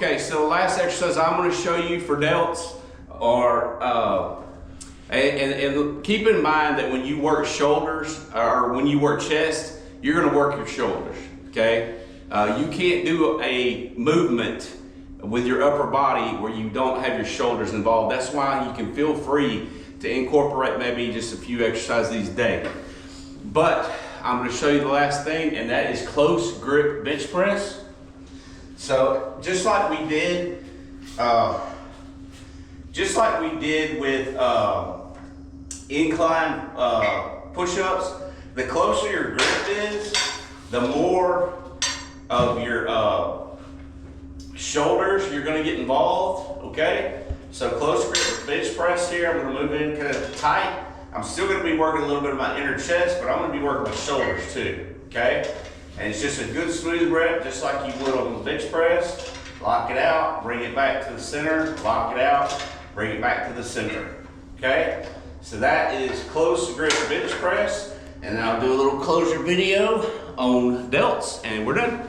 Okay, so the last exercise I'm going to show you for delts are, and keep in mind that when you work shoulders or when you work chest, you're going to work your shoulders, okay? You can't do a movement with your upper body where you don't have your shoulders involved. That's why you can feel free to incorporate maybe just a few exercises these days. But I'm going to show you the last thing, and that is close grip bench press. So just like we did with incline push-ups, the closer your grip is, the more of your shoulders you're going to get involved, okay? So close grip bench press here, I'm going to move in kind of tight. I'm still going to be working a little bit of my inner chest, but I'm going to be working my shoulders too, okay? And it's just a good smooth rep, just like you would on the bench press. Lock it out, bring it back to the center, lock it out, bring it back to the center, okay? So that is close grip bench press, and then I'll do a little closure video on delts, and we're done.